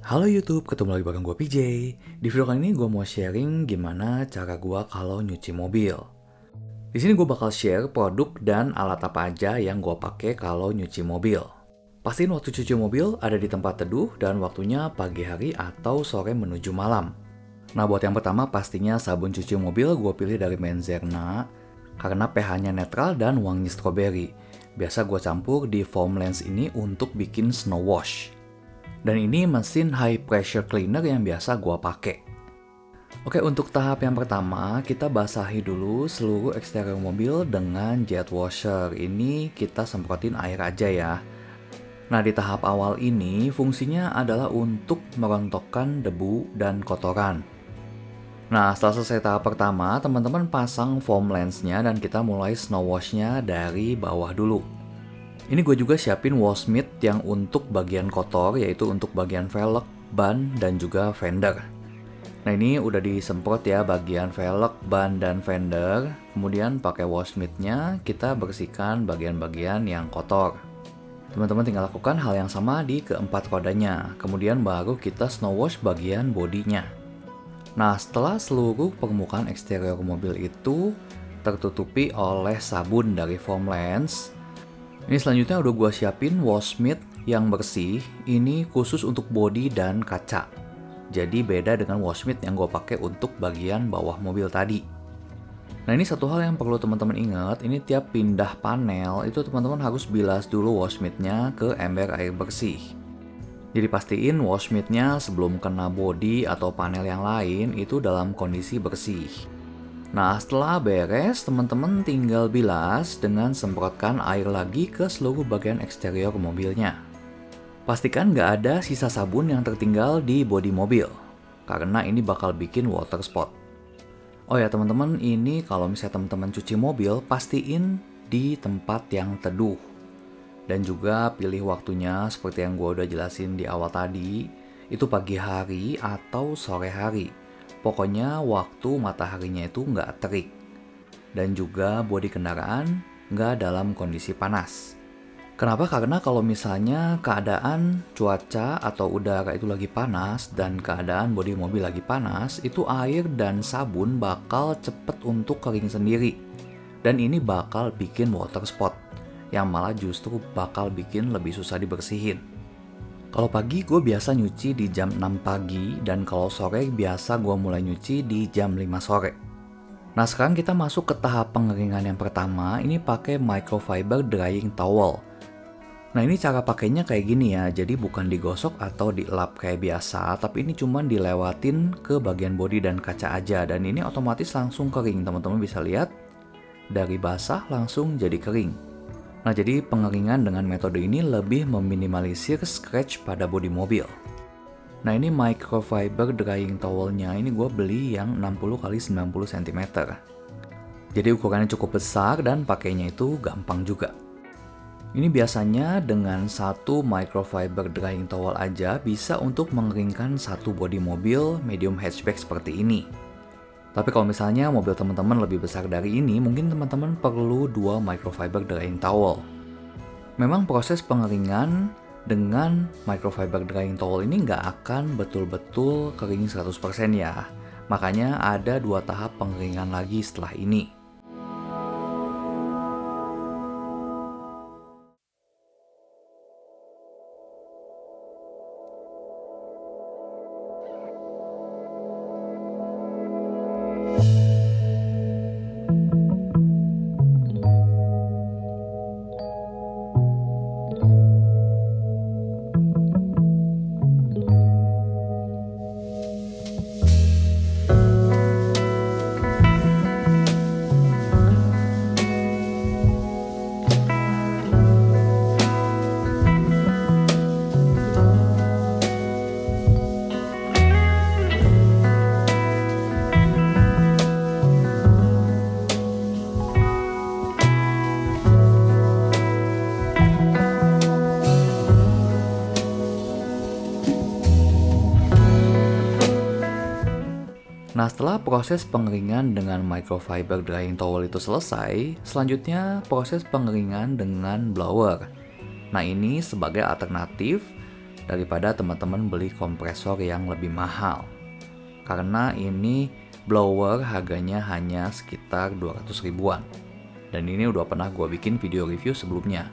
Halo YouTube, ketemu lagi bareng gue PJ. Di video kali ini gue mau sharing gimana cara gue kalau nyuci mobil. Di sini gue bakal share produk dan alat apa aja yang gue pakai kalau nyuci mobil. Pastiin waktu cuci mobil ada di tempat teduh dan waktunya pagi hari atau sore menuju malam. Nah buat yang pertama pastinya sabun cuci mobil gue pilih dari Menzerna karena pH-nya netral dan wangi stroberi. Biasa gue campur di foam lens ini untuk bikin snow wash. Dan ini mesin high pressure cleaner yang biasa gua pakai. Oke, untuk tahap yang pertama, kita basahi dulu seluruh eksterior mobil dengan jet washer. Ini kita semprotin air aja ya. Nah, di tahap awal ini fungsinya adalah untuk merontokkan debu dan kotoran. Nah, setelah selesai tahap pertama, teman-teman pasang foam lensnya dan kita mulai snow washnya dari bawah dulu. Ini gue juga siapin wash mitt yang untuk bagian kotor, yaitu untuk bagian velg, ban, dan juga fender. Nah ini udah disemprot ya bagian velg, ban, dan fender. Kemudian pakai wash mittnya kita bersihkan bagian-bagian yang kotor. Teman-teman tinggal lakukan hal yang sama di keempat rodanya. Kemudian baru kita snow wash bagian bodinya. Nah setelah seluruh permukaan eksterior mobil itu tertutupi oleh sabun dari foam lens, ini selanjutnya udah gue siapin wash mitt yang bersih. Ini khusus untuk bodi dan kaca. Jadi beda dengan wash mitt yang gue pakai untuk bagian bawah mobil tadi. Nah ini satu hal yang perlu teman-teman ingat. Ini tiap pindah panel itu teman-teman harus bilas dulu wash mittnya ke ember air bersih. Jadi pastiin wash mittnya sebelum kena bodi atau panel yang lain itu dalam kondisi bersih. Nah setelah beres, teman-teman tinggal bilas dengan semprotkan air lagi ke seluruh bagian eksterior mobilnya. Pastikan nggak ada sisa sabun yang tertinggal di bodi mobil, karena ini bakal bikin water spot. Oh ya teman-teman, ini kalau misalnya teman-teman cuci mobil, pastiin di tempat yang teduh. Dan juga pilih waktunya seperti yang gue udah jelasin di awal tadi, itu pagi hari atau sore hari. Pokoknya waktu mataharinya itu nggak terik. Dan juga bodi kendaraan nggak dalam kondisi panas. Kenapa? Karena kalau misalnya keadaan cuaca atau udara itu lagi panas dan keadaan bodi mobil lagi panas, itu air dan sabun bakal cepet untuk kering sendiri. Dan ini bakal bikin water spot, yang malah justru bakal bikin lebih susah dibersihin. Kalau pagi gue biasa nyuci di jam 6 pagi dan kalau sore biasa gue mulai nyuci di jam 5 sore. Nah sekarang kita masuk ke tahap pengeringan yang pertama, ini pakai microfiber drying towel. Nah ini cara pakainya kayak gini ya, jadi bukan digosok atau dilap kayak biasa, tapi ini cuma dilewatin ke bagian bodi dan kaca aja dan ini otomatis langsung kering. Teman-teman bisa lihat, dari basah langsung jadi kering. Nah jadi pengeringan dengan metode ini lebih meminimalisir scratch pada bodi mobil. Nah ini microfiber drying towelnya, ini gue beli yang 60 x 90 cm. Jadi ukurannya cukup besar dan pakainya itu gampang juga. Ini biasanya dengan satu microfiber drying towel aja bisa untuk mengeringkan satu bodi mobil medium hatchback seperti ini. Tapi kalau misalnya mobil teman-teman lebih besar dari ini, mungkin teman-teman perlu 2 microfiber drying towel. Memang proses pengeringan dengan microfiber drying towel ini nggak akan betul-betul kering 100% ya. Makanya ada 2 tahap pengeringan lagi setelah ini. Nah setelah proses pengeringan dengan microfiber drying towel itu selesai, selanjutnya proses pengeringan dengan blower. Nah ini sebagai alternatif daripada teman-teman beli kompresor yang lebih mahal. Karena ini blower harganya hanya sekitar 200 ribuan. Dan ini udah pernah gue bikin video review sebelumnya.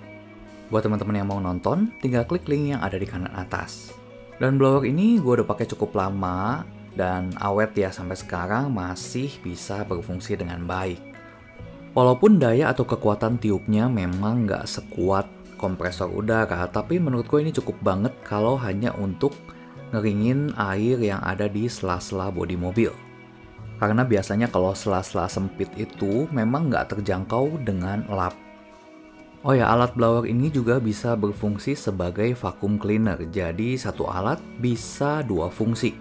Buat teman-teman yang mau nonton, tinggal klik link yang ada di kanan atas. Dan blower ini gue udah pakai cukup lama dan awet ya, sampai sekarang masih bisa berfungsi dengan baik. Walaupun daya atau kekuatan tiupnya memang nggak sekuat kompresor udara, tapi menurut gue ini cukup banget kalau hanya untuk ngeringin air yang ada di sela-sela bodi mobil. Karena biasanya kalau sela-sela sempit itu memang nggak terjangkau dengan lap. Oh ya, alat blower ini juga bisa berfungsi sebagai vacuum cleaner, jadi satu alat bisa dua fungsi.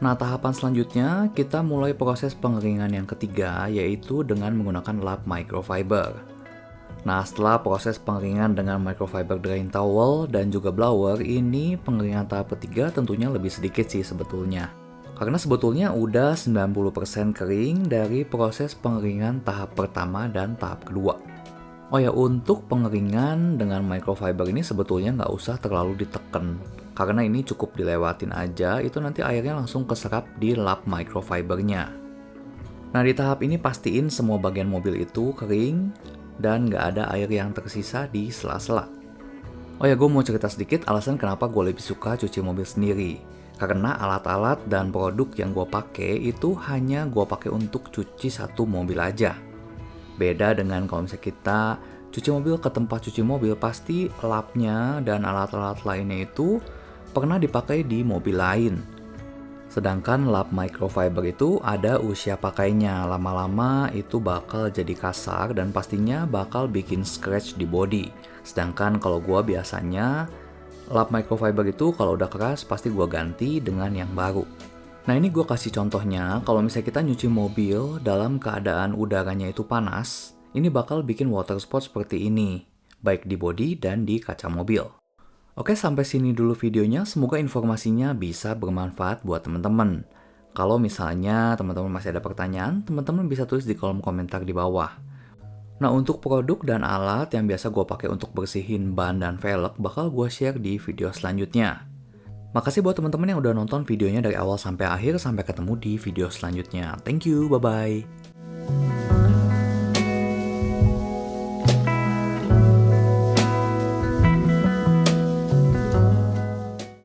Nah, tahapan selanjutnya kita mulai proses pengeringan yang ketiga, yaitu dengan menggunakan lap microfiber. Nah, setelah proses pengeringan dengan microfiber drain towel dan juga blower, ini pengeringan tahap ketiga tentunya lebih sedikit sih sebetulnya. Karena sebetulnya udah 90% kering dari proses pengeringan tahap pertama dan tahap kedua. Oh ya, untuk pengeringan dengan microfiber ini sebetulnya nggak usah terlalu ditekan. Karena ini cukup dilewatin aja, itu nanti airnya langsung keserap di lap microfibernya. Nah, di tahap ini pastiin semua bagian mobil itu kering dan nggak ada air yang tersisa di sela-sela. Oh ya, gue mau cerita sedikit alasan kenapa gue lebih suka cuci mobil sendiri. Karena alat-alat dan produk yang gue pakai itu hanya gue pakai untuk cuci satu mobil aja. Beda dengan kalau misalnya kita cuci mobil ke tempat cuci mobil, pasti lapnya dan alat-alat lainnya itu pernah dipakai di mobil lain. Sedangkan lap microfiber itu ada usia pakainya, lama-lama itu bakal jadi kasar dan pastinya bakal bikin scratch di body. Sedangkan kalau gua biasanya lap microfiber itu kalau udah keras pasti gua ganti dengan yang baru. Nah, ini gua kasih contohnya, kalau misalnya kita nyuci mobil dalam keadaan udaranya itu panas, ini bakal bikin water spot seperti ini, baik di body dan di kaca mobil. Oke, sampai sini dulu videonya. Semoga informasinya bisa bermanfaat buat teman-teman. Kalau misalnya teman-teman masih ada pertanyaan, teman-teman bisa tulis di kolom komentar di bawah. Nah, untuk produk dan alat yang biasa gue pakai untuk bersihin ban dan velg, bakal gue share di video selanjutnya. Makasih buat teman-teman yang udah nonton videonya dari awal sampai akhir. Sampai ketemu di video selanjutnya. Thank you, bye-bye.